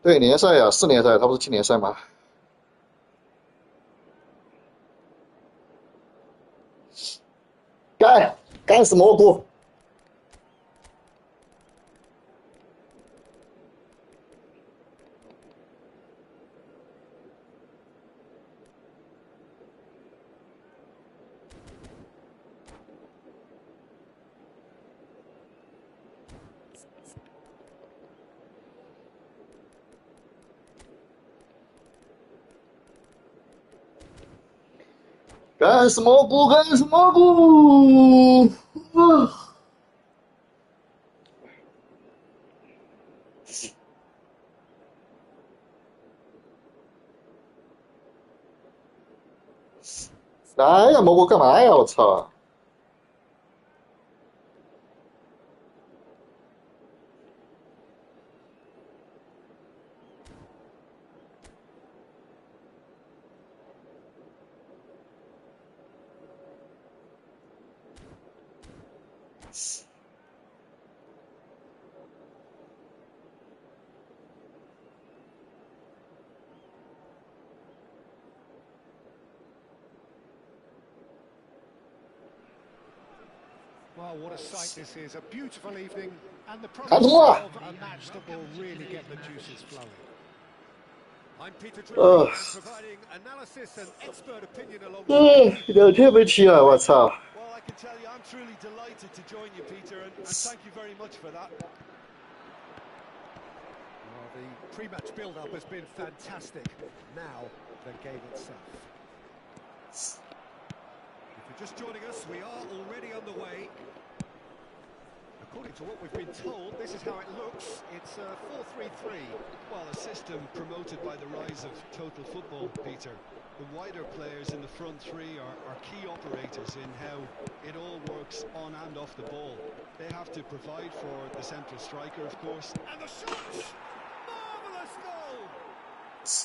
对，联赛啊，4联赛，他不是进联赛吗？干死蘑菇！干死蘑菇！干死蘑菇！来呀，蘑菇干嘛呀？我操！Well, what a sight this is. A beautiful evening and the 看 promise 图啊！ of a match that will really get the juices flowing. I'm Peter 呃 Drury and providing analysis and expert opinion alongside you. 2天没踢了，我操！ Well, I can tell you, I'm truly delighted to join you, Peter, and thank you very much for that. Well, the pre-match build-up has been fantastic. Now, the game itself. If you're just joining us, we are already underway. According to what we've been told, this is how it looks. It's a 4-3-3. Well, a system promoted by the rise of total football, Peter. The wider players in the front three are key operators in how it all works on and off the ball. They have to provide for the central striker, of course. And the shot! Marvellous goal!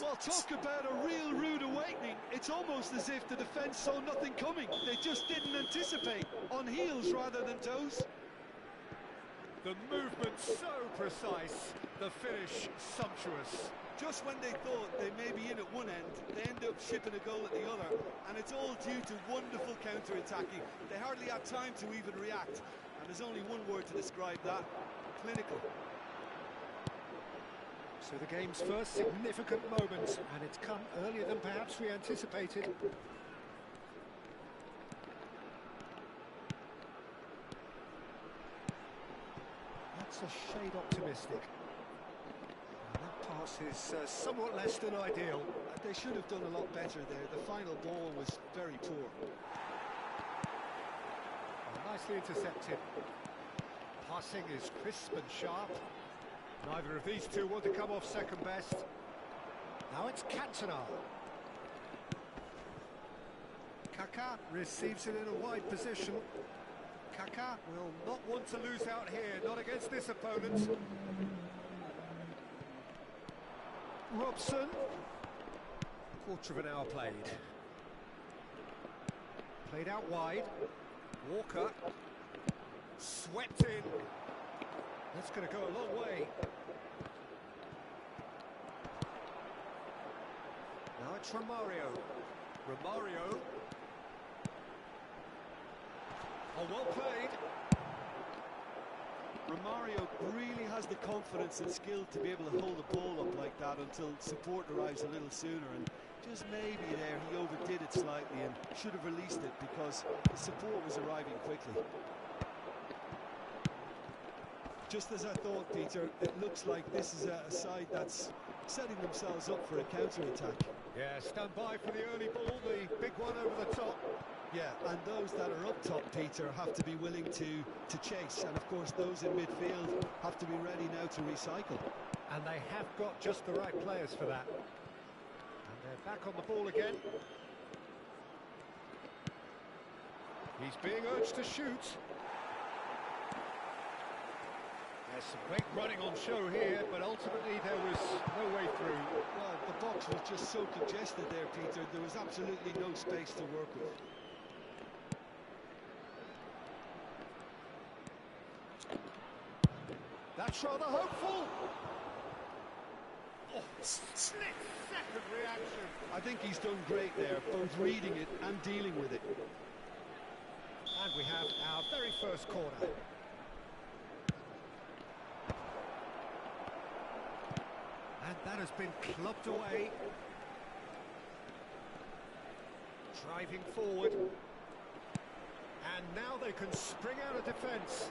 Well, talk about a real rude awakening. It's almost as if the defence saw nothing coming. They just didn't anticipate. On heels rather than toes. The movement so precise, the finish sumptuous. Just when they thought they may be in at one end, they end up shipping a goal at the other, and it's all due to wonderful counter-attacking. They hardly had time to even react, and there's only one word to describe that: clinical. So the game's first significant moment, and it's come earlier than perhaps we anticipated. That's a shade optimistic. And that pass is somewhat less than ideal. They should have done a lot better there. The final ball was very poor. Oh, nicely intercepted. Passing is crisp and sharp. Neither of these two want to come off second best. Now it's Cantona. Kaká receives it in a wide position. Kaká will not want to lose out here, not against this opponent. Robson. Quarter of an hour played. Played out wide. Walker. Swept in. That's going to go a long way. Now it's Romario. Romario. Oh, well played. Romario really has the confidence and skill to be able to hold the ball up like that, until support arrives a little sooner, and just maybe there he overdid it slightly and should have released it because the support was arriving quickly. Just as I thought, Peter, it looks like this is a side that's setting themselves up for a counter-attack. Yeah, stand by for the early ball, the big one over the top. Yeah, and those that are up top, Peter, have to be willing to chase. And of course, those in midfield have to be ready now to recycle. And they have got just the right players for that. And they're back on the ball again. He's being urged to shoot. There's some great running on show here, but ultimately there was no way through. Well, the box was just so congested there, Peter. There was absolutely no space to work with. That's rather hopeful. Oh, split-second reaction. I think he's done great there, both reading it and dealing with it. And we have our very first corner. And that has been clubbed away. Driving forward. And now they can spring out of defence.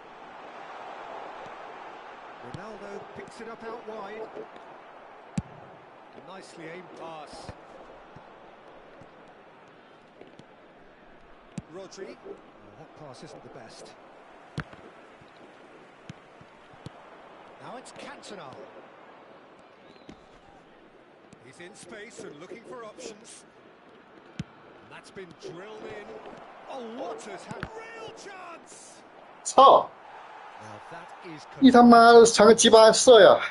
Ronaldo picks it up out wide. A nicely aimed pass. Rodri. Oh, that pass isn't the best. Now it's Cantona. He's in space and looking for options. And that's been drilled in. Oh, Waters had real chance! 操！ Now that is 你他妈的传个鸡巴射呀！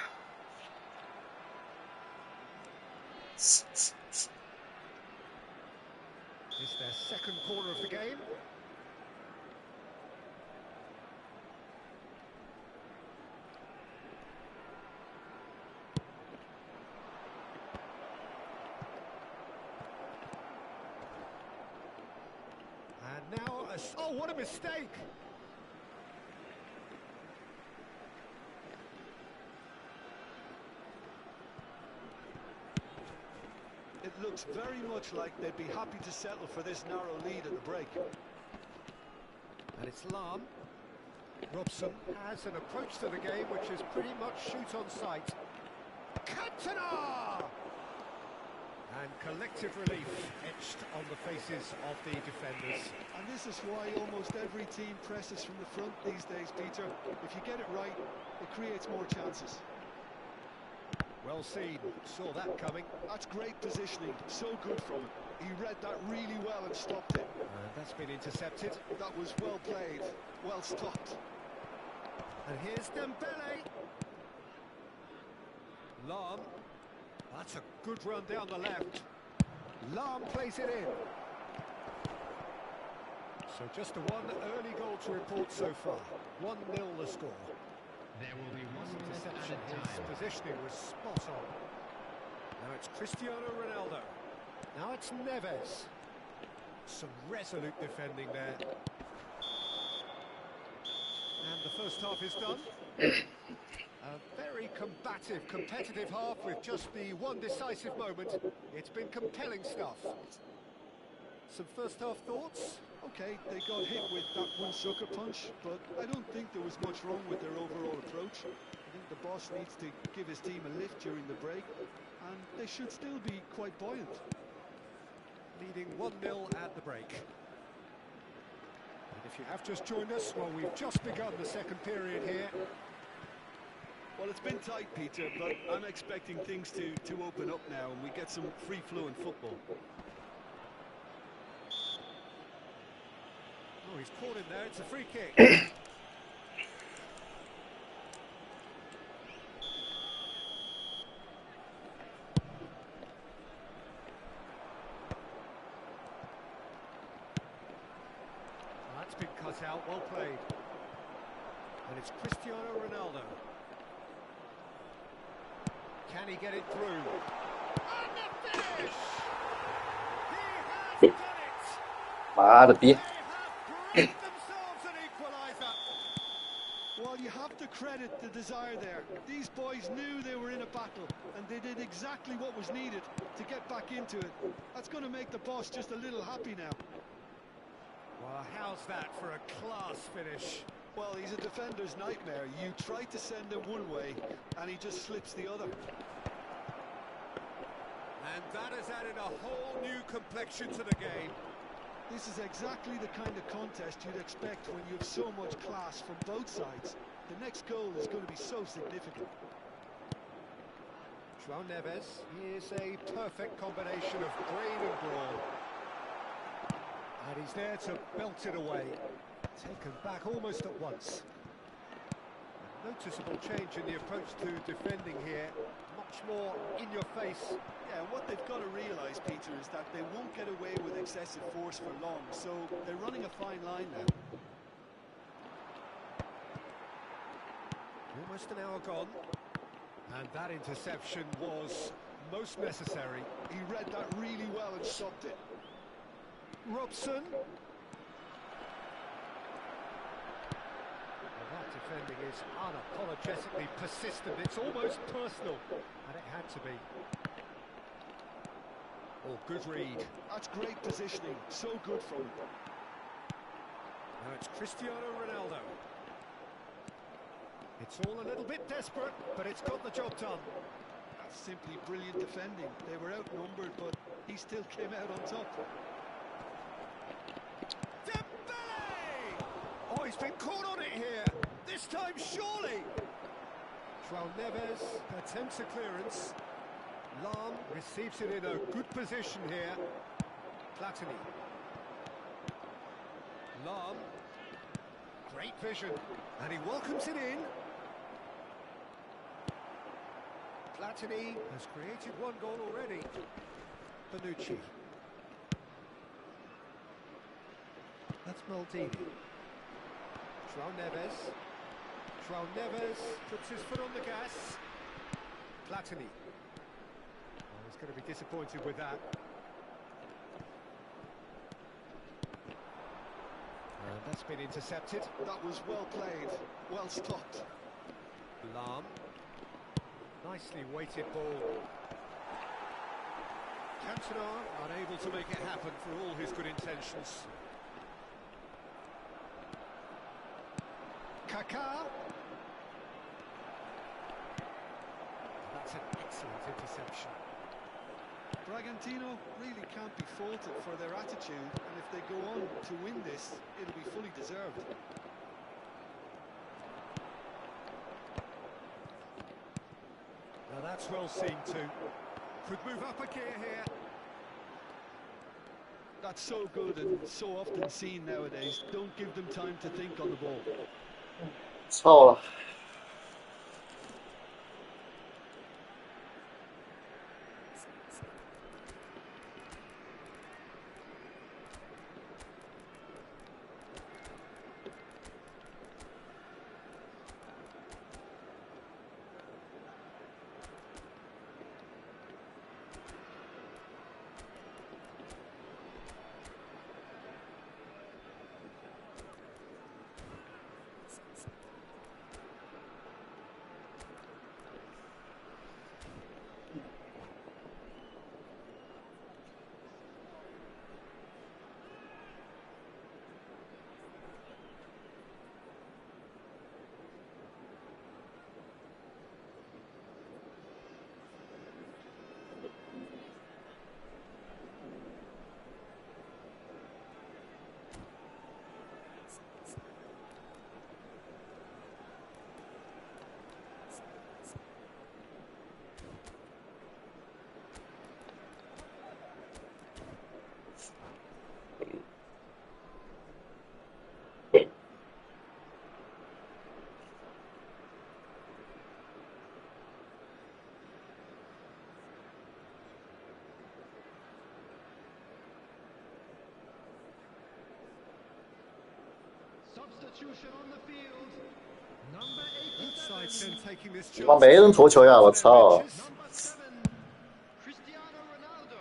It's their second corner of the game. And now, oh, what a mistake! It looks very much like they'd be happy to settle for this narrow lead at the break. And it's Lam. Robson has an approach to the game which is pretty much shoot on sight. Cantona! And collective relief etched on the faces of the defenders. And this is why almost every team presses from the front these days, Peter. If you get it right, it creates more chances. Well seen, saw that coming. That's great positioning, so good from him. He read that really well and stopped it. And that's been intercepted. That was well played, well stopped. And here's Dembele. Lam. That's a good run down the left. Lam plays it in. So just a one early goal to report so far. 1-0 the score. There will be one Interception. minute at a His time. positioning was spot on. Now it's Cristiano Ronaldo. Now it's Neves. Some resolute defending there. And the first half is done. A very combative, competitive half with just the one decisive moment. It's been compelling stuff. Some first half thoughts? Okay, they got hit with that one sucker punch, but I don't think there was much wrong with their overall approach. I think the boss needs to give his team a lift during the break, and they should still be quite buoyant. Leading 1-0 at the break. And if you have just joined us, well, we've just begun the second period here. Well, it's been tight, Peter, but I'm expecting things to open up now and we get some free-flowing football. Oh, he's caught him there, it's a free kick. That's been cut out, well played. And it's Cristiano Ronaldo. Can he get it through? And the finish! He has done it! 妈的逼！ They have braved themselves an equaliser. Well, you have to credit the desire there. These boys knew they were in a battle, and they did exactly what was needed to get back into it. That's going to make the boss just a little happy now. Well, how's that for a class finish? Well, he's a defender's nightmare. You try to send him one way, and he just slips the other. And that has added a whole new complexion to the game. This is exactly the kind of contest you'd expect when you have so much class from both sides. The next goal is going to be so significant. João Neves is a perfect combination of brain and brawn. And he's there to belt it away. Taken back almost at once. A noticeable change in the approach to defending here. Much more in your face. Yeah, what they've got to realise, Peter, is that they won't get away with excessive force for long, so they're running a fine line now. Almost an hour gone. And that interception was most necessary. He read that really well and stopped it. Robson. Well, that defending is unapologetically persistent. It's almost personal. And it had to be. Oh, good read. That's great positioning. So good from him. Now it's Cristiano Ronaldo. It's all a little bit desperate, but it's got the job done. That's simply brilliant defending. They were outnumbered, but he still came out on top. Dembele! Oh, he's been caught on it here. This time, surely. João Neves attempts a clearance. Lam receives it in a good position here. Platini. Lam. Great vision. And he welcomes it in. Platini has created one goal already. Bonucci. That's Maldini. João Neves. João Neves puts his foot on the gas. Platini. Oh, he's going to be disappointed with that. And that's been intercepted. That was well played, well stopped. Lam. Nicely weighted ball. Cantona unable to make it happen for all his good intentions. Kaká. That's an excellent interception. Bragantino really can't be faulted for their attitude, and if they go on to win this, it'll be fully deserved. Now that's well seen too. Could move up a gear here. That's so good and so often seen nowadays. Don't give them time to think on the ball. 操了！Substitution on the field. Number Both sides then taking this 他妈 chance. 没人头球呀！我操！ Number 7, Cristiano Ronaldo.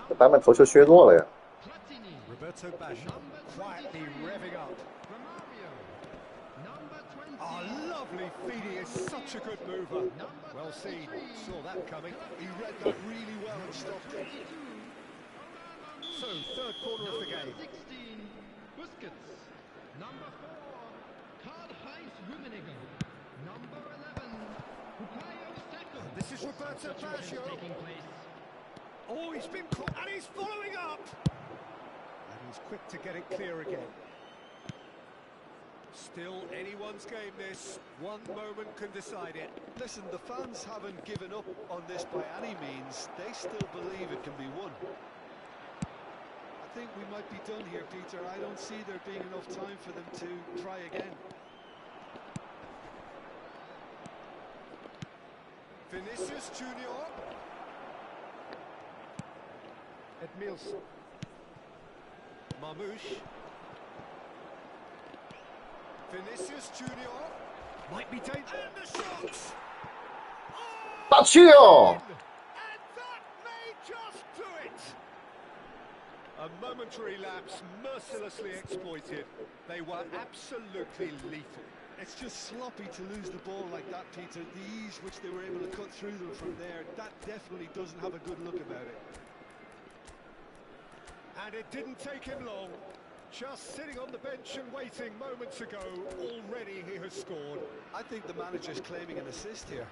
这版本头球削弱了呀！ Platini. Roberto Baggio quietly revving up. Romario. Number 20. Oh, lovely Fidi is such a good mover. Well seen, saw that coming. He read that really well and stopped it. So, third corner of the game. 16, Busquets. Number 4, Karl-Heinz Rummenigge. Number 11, Bukayo Saka. This is Roberto Substitutions Baggio. taking place. Oh, he's been caught, and he's following up! And he's quick to get it clear again. Still anyone's game this. One moment can decide it. Listen, the fans haven't given up on this by any means. They still believe it can be won. I think we might be done here, Peter. I don't see there being enough time for them to try again. Vinicius Junior. Edmilson. Marmouche. Vinicius Junior. Might be dangerous. And the shots! Oh, 打去哦！ and that may just do it! A momentary lapse mercilessly exploited. They were absolutely lethal. It's just sloppy to lose the ball like that, Peter. The ease which they were able to cut through them from there, that definitely doesn't have a good look about it. And it didn't take him long. Just sitting on the bench and waiting moments ago, already he has scored. I think the manager's claiming an assist here.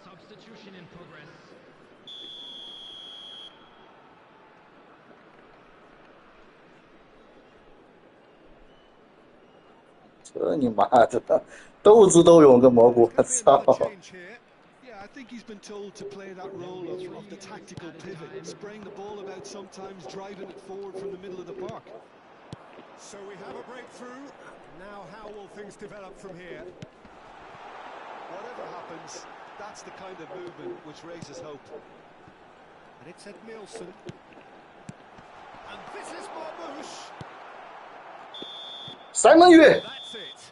Substitution in progress. 这你妈的，斗智斗勇跟蘑菇，我操！ Change here. Yeah, I think he's been told to play that role of the tactical pivot, spraying the ball about sometimes, driving it forward from the middle of the park. So we have a breakthrough. Now how will things develop from here? Whatever happens, that's the kind of movement which raises hope. And it's Edmilson. And this is Marmouche. 三个月。 That's it.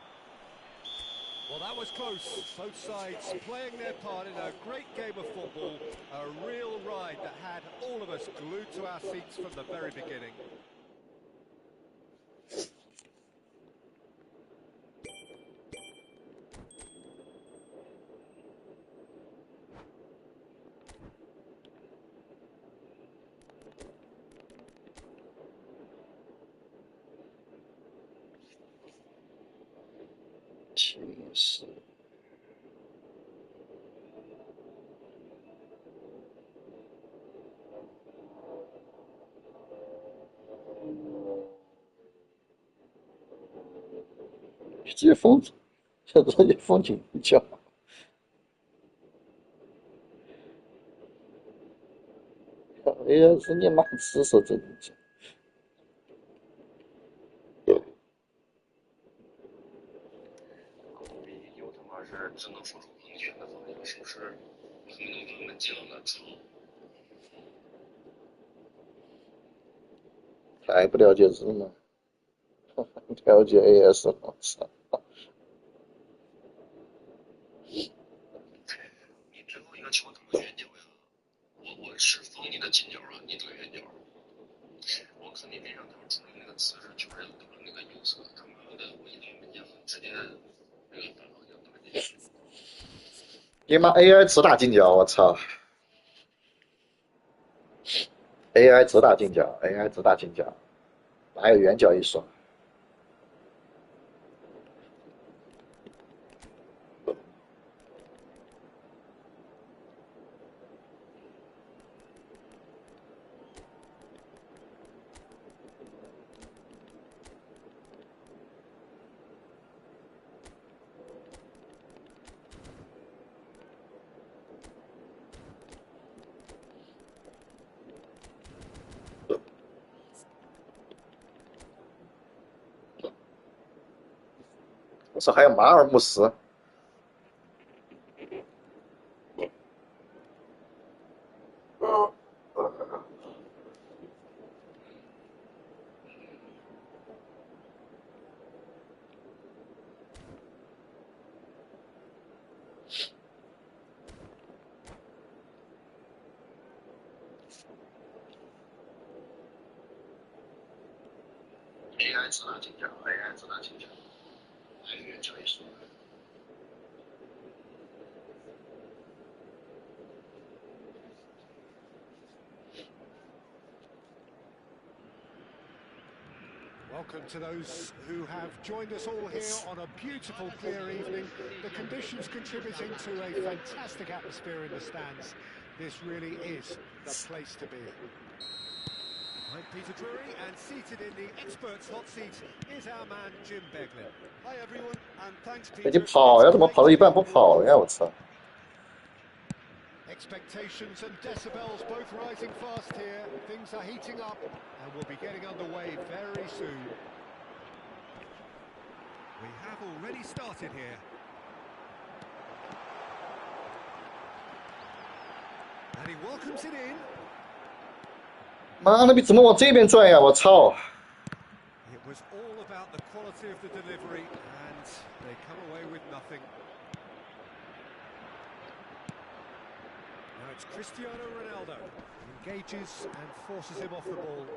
Well, that was close. Both sides playing their part in a great game of football. A real ride that had all of us glued to our seats from the very beginning. Jeez. 接风，这直接风景一叫。哎呀，是你妈吃手真的。 有他妈是只能说出蒙圈的方向，是不是？他们能把我们讲的操！太不了解日了，了解 AS 了，我操！你最后一个球怎么远角呀？我是封你的近角啊，你怼远角。我看你那张图出的那个姿势，全是堵着那个右侧，他妈的，我一到门将直接那个反方向打进去。你妈 AI 只打近角，我操 ！AI 只打近角 ，AI 只打近角，哪有远角一说？我操，还有马尔穆斯。 AI AI 责打进角，AI 责打进角，还有这一说。Welcome to those who have joined us all here on a beautiful, clear evening. The conditions contributing to a fantastic atmosphere in the stands. This really is the place to be. I'm Peter Drury, and seated in the experts' hot seat is our man Jim Beglin. Hi everyone, and thanks 你 Peter. 跑呀？怎么跑到一半不跑了呀？我操！ Expectations and decibels both rising fast here. Things are heating up, and we'll be getting underway very soon. We have already started here. And he welcomes it in. 妈的，你怎么往这边转呀？我操！ It was all about the quality of the delivery, and they come away with nothing. Now it's Cristiano Ronaldo. He engages and forces him off the ball.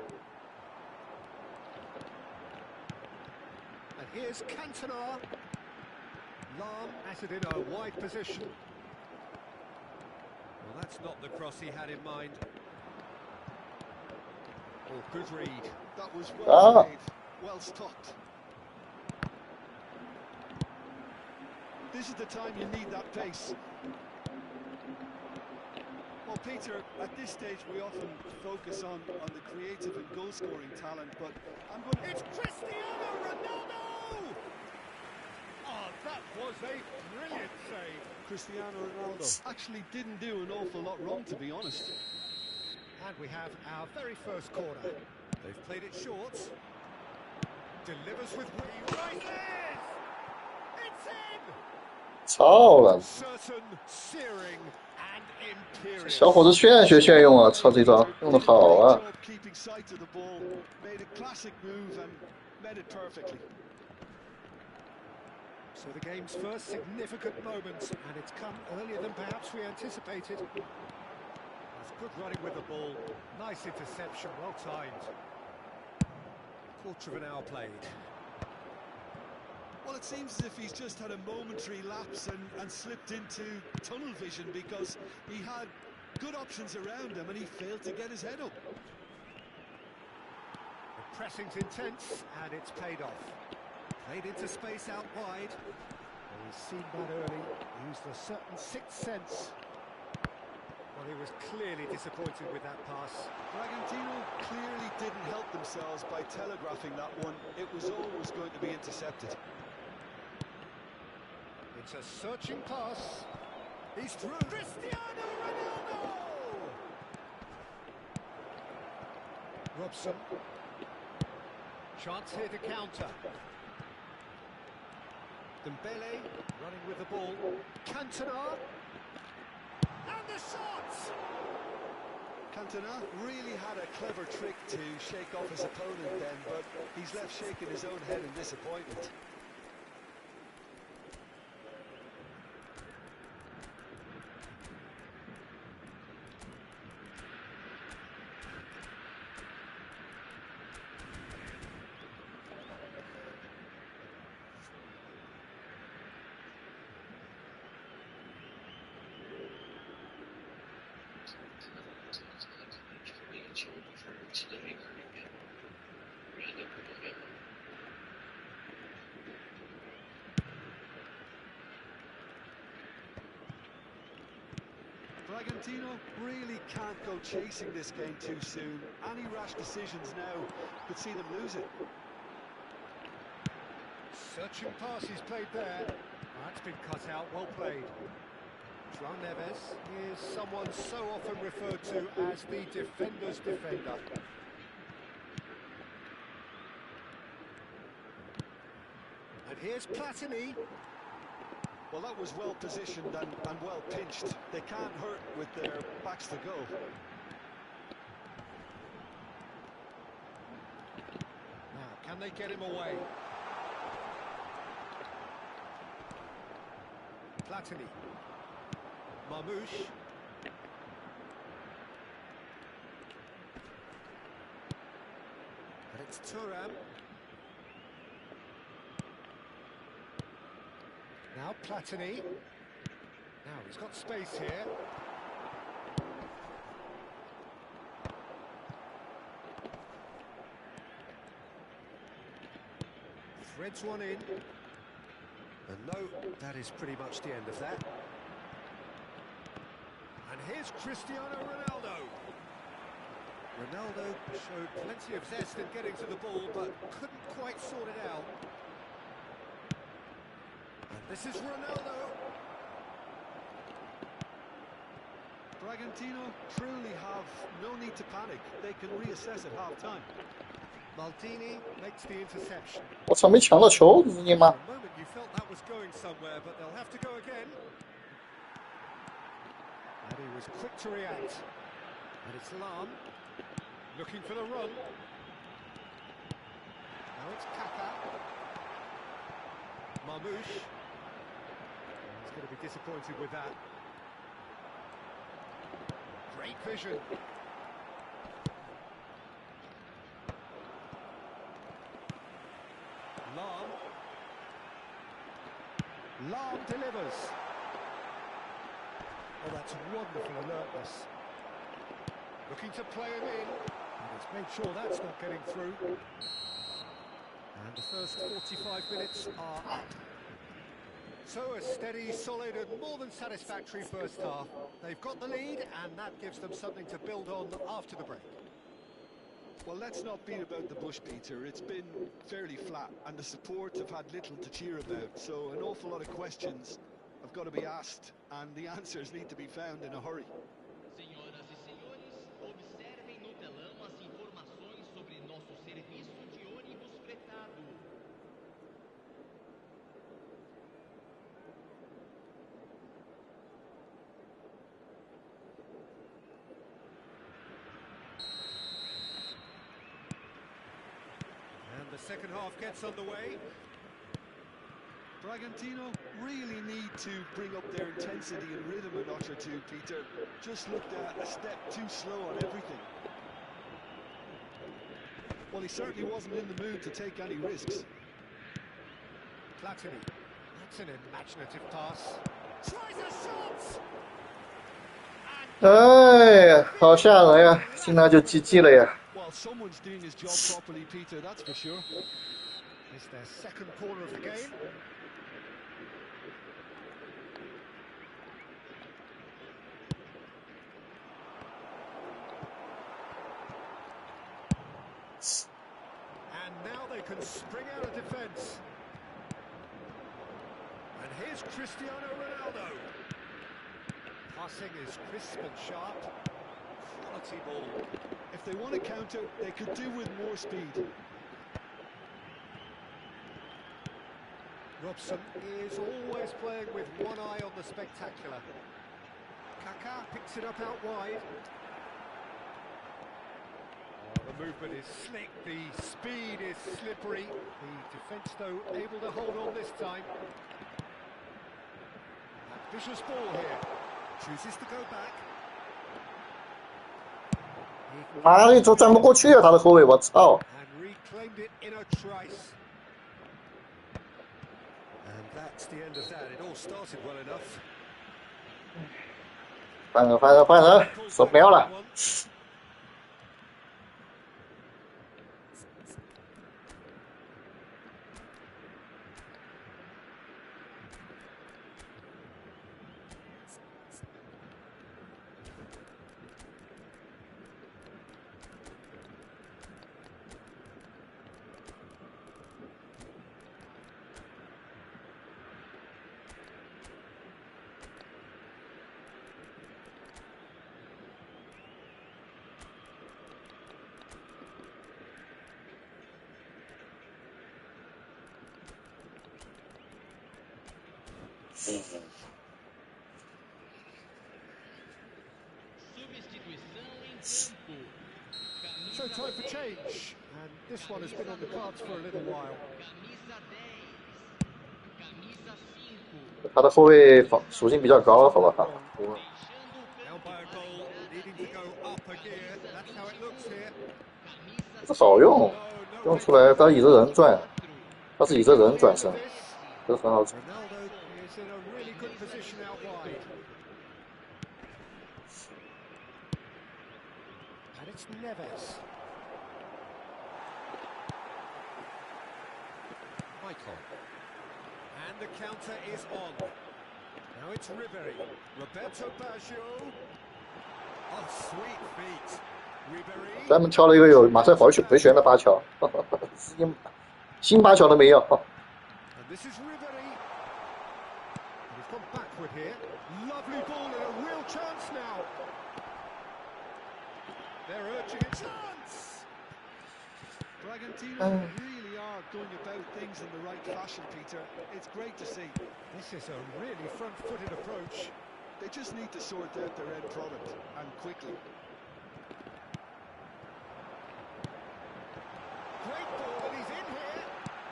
And here's Cantona. Lam has it in a wide position. Well, that's not the cross he had in mind. Oh, good read. That was well played, well stopped. This is the time you need that pace. Well, Peter, at this stage we often focus on the creative and goal-scoring talent, but I'm going to... It's Cristiano Ronaldo! Oh, that was a brilliant save. Cristiano Ronaldo actually didn't do an awful lot wrong, to be honest. And we have our very first corner. They've played it short. Delivers with he rises! It's in! 操了！ Certain, searing, and imperious. 小伙子炫用啊！操，这招用的好啊！ Keeping sight of the ball, made a classic move and met it perfectly. So the game's first significant moment, and it's come earlier than perhaps we anticipated. That's good running with the ball. Nice interception, well timed. Quarter of an hour played. Well, it seems as if he's just had a momentary lapse and slipped into tunnel vision because he had good options around him and he failed to get his head up. The pressing's intense, and it's paid off. Played into space out wide. Well, he's seen that early. Used a certain sixth sense. Well, he was clearly disappointed with that pass. Bragantino clearly didn't help themselves by telegraphing that one. It was always going to be intercepted. It's a searching pass. He's through. Cristiano Ronaldo! Robson. Chance here to counter. Dembele running with the ball. Cantona. And the shot! Cantona really had a clever trick to shake off his opponent then, but he's left shaking his own head in disappointment. Bragantino really can't go chasing this game too soon. Any rash decisions now could see them lose it. Searching pass he's played there. That's been cut out, well played. João Neves is someone so often referred to as the defender's defender. And here's Platini. Well, that was well positioned and well pinched. They can't hurt with their backs to go. Now, can they get him away? Platini. Marmouche. And it's Thuram. Now Platini. Now he's got space here. Threads one in. And no, that is pretty much the end of that. And here's Cristiano Ronaldo. Ronaldo showed plenty of zest in getting to the ball, but couldn't quite sort it out. And this is Ronaldo. Bragantino truly have no need to panic. They can reassess at half-time. Maldini makes the interception. 我操，没抢到球，你 For 妈！ a moment you felt that was going somewhere, but they'll have to go again. And he was quick to react. And it's Lam looking for the run. Now it's Kaka. Marmoush. He's going to be disappointed with that. Great vision. Lam delivers. Oh, that's wonderful alertness. Looking to play him in. And he's made sure that's not getting through. And the first 45 minutes are up. So a steady, solid and more than satisfactory first half. They've got the lead and that gives them something to build on after the break. Well, let's not beat about the bush, Peter. It's been fairly flat, and the support have had little to cheer about. So an awful lot of questions have got to be asked, and the answers need to be found in a hurry. Senhoras e senhores, observem no telão as informações sobre nosso serviço de ônibus fretado. And the second half gets underway. Bragantino really need to bring up their intensity and rhythm a notch or two, Peter. Just looked a step too slow on everything. Well, he certainly wasn't in the mood to take any risks. Platini. That's an imaginative pass. Tries a shot! 哎呀，好吓人呀！进来就GG了呀！ Well, someone's doing his job properly, Peter, that's for sure. It's their second corner of the game. And now they can spring out of defence. And here's Cristiano Ronaldo. Passing is crisp and sharp. Quality ball. If they want to counter, they could do with more speed. Robson is always playing with one eye on the spectacular. Kaka picks it up out wide. Oh, the movement is slick, the speed is slippery. The defence, though, able to hold on this time. Vicious ball here. Chooses to go back. 妈的，就转不过去啊！他的后卫，我操！ And reclaimed it in a trice. And that's the end of that. It all started well enough. 换人，换人，换人，受不了了。Substituição em campo. So time for change. And this one has been on the cards for a little while. Camisa 10. Camisa 5. 他的后卫属性比较高，好不好？ Deixando o Now campo by a goal, needing to go up a gear. That's how it looks here. camisa 这好用， No, no 用出来他倚着人转， 4. 他是倚着人转身， this. 这很好转。 Ronaldo is wide. And it's Neves. Michael. And the counter is on. Now it's Ribery. Roberto Baggio. Oh, sweet feet. Ribery. 专门挑了一个有马赛回旋的八桥，新八桥都没有。And this is Ribery. He's gone backward here. Lovely ball and a real chance now. They're urging a chance. Bragantino really are going about things in the right fashion, Peter. It's great to see. This is a really front-footed approach. They just need to sort out their end product, and quickly. Great ball, and he's in here.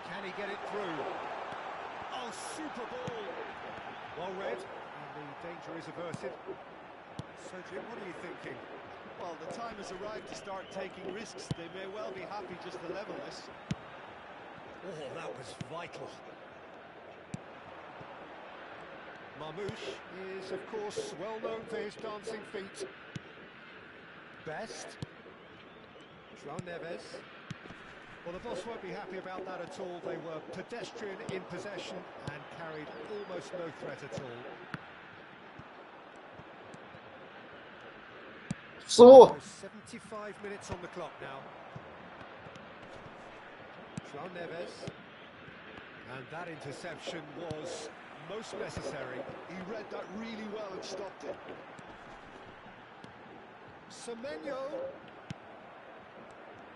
Can he get it through? Oh, super ball. Well read, and the danger is averted. So, Jim, what are you thinking? Well, the time has arrived to start taking risks. They may well be happy just to level this. Oh, that was vital. Marmouche is, of course, well known for his dancing feet. Best. João Neves. Well, the boss won't be happy about that at all. They were pedestrian in possession and carried almost no threat at all. 失误。 75 minutes on the clock now. João Neves. And that interception was most necessary. He read that really well and stopped it. Semenyo.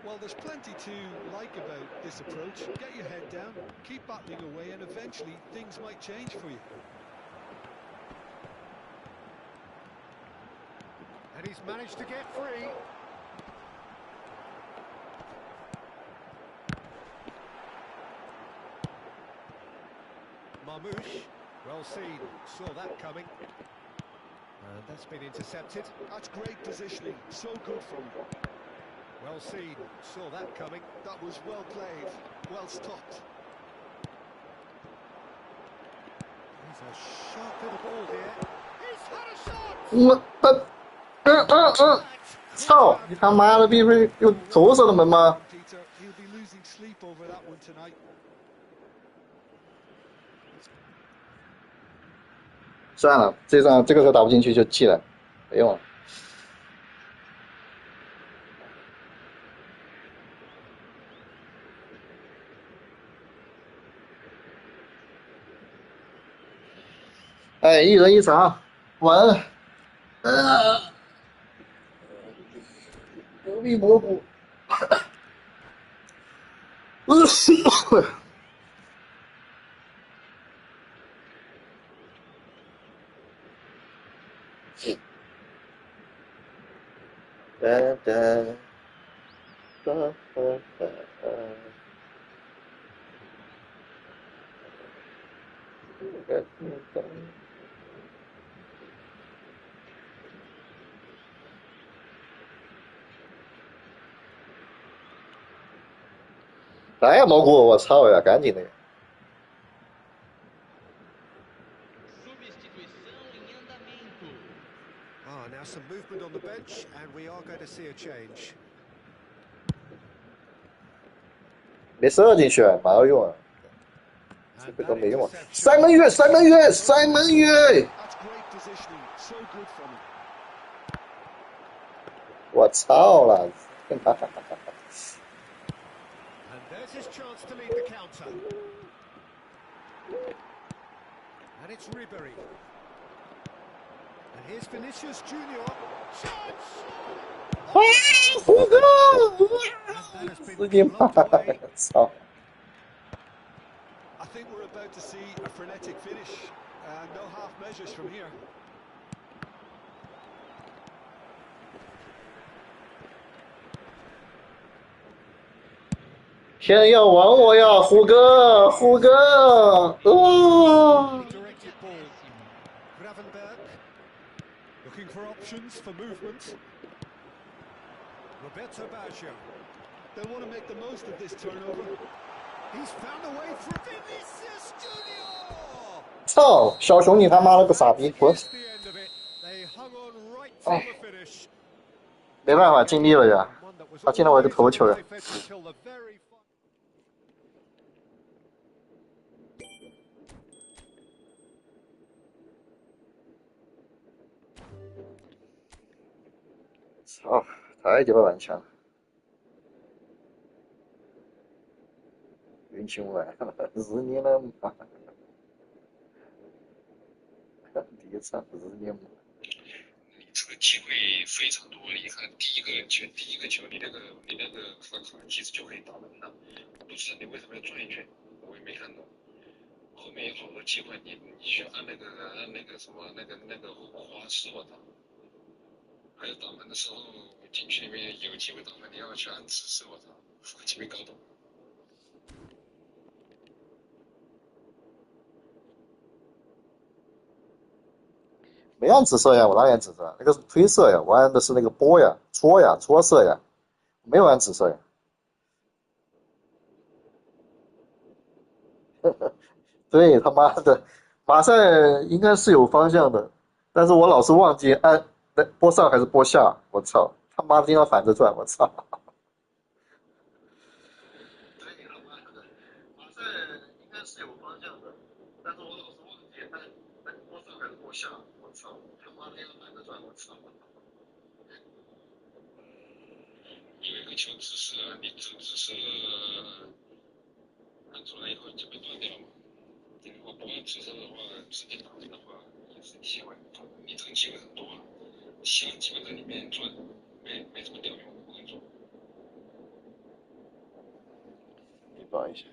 Well, there's plenty to like about this approach. Get your head down, keep battling away, and eventually things might change for you. And he's managed to get free. Marmouche, well seen, saw that coming. And that's been intercepted. That's great positioning, so good from him. Well seen, saw that coming. That was well played, well stopped. He's a sharp little ball here. He's had a shot! 操！你他妈的，必须用投射的门吗？ Peter, he'll be losing sleep over that one tonight. 算了，这个时候打不进去就弃了，没用了。哎，一人一场，稳。隔壁蘑菇。来呀，蘑菇！我操呀，赶紧的！ Substituição em andamento. Now some movement on the bench, and we are going to see a change. 没射进去，蛮有用啊。这 And 个都 that 没用啊！ interception. 三门月，三门月，三门月！ That's great positioning, so good from him. 我操了！ And there's his chance to lead the counter. And it's Ribery. And here's Vinicius Junior. Chance! 胡哥！ And that has 死 been 你妈！ blocked away. 操！ I think we're about to see a frenetic finish. No half measures from here. 天要亡我呀，虎哥，虎哥！ Directed ball. Gravenberg. Looking for options for movement. Roberto Baggio. They'll want to make the most of this turnover. He's found a way through Vinicius Junior! 操！小熊，你他妈了个傻逼，滚！ Is the end of it. They hung on right till 哎， the finish. 没办法，尽力了呀。And one that was 他进了我的 always 头 on 球 the 呀。knife edge until the very操，太鸡巴顽强了，运气我来了，日你了妈！第一场日你妈！你这个机会非常多，你看第一个球，你那个发卡其实就可以打门了，不是你为什么要转一圈？我也没看懂。后面有好多机会，你去按那个什么那个花式我操！还有打门的时候禁区里面有机会打门，你要去按紫色我操！我就没搞懂。没按紫色呀，我哪按紫色？那个是推色呀，我按的是那个波呀、搓色呀，没有按紫色呀。对他妈的，马赛应该是有方向的，但是我老是忘记按拨上还是拨下，我操，他妈的经常反着转，我操。对他妈的，马赛应该是有方向的，但是我老是忘记按拨上还是拨下，我操，他妈的经常反着转，我操。有一个球姿势啊，你这姿势按出来以后就被断掉了嘛。你如果不按姿势的话，直接打门的话也是机会，你这个机会很多啊，想机会在里面转，没什么屌用，我跟你说。你帮一下。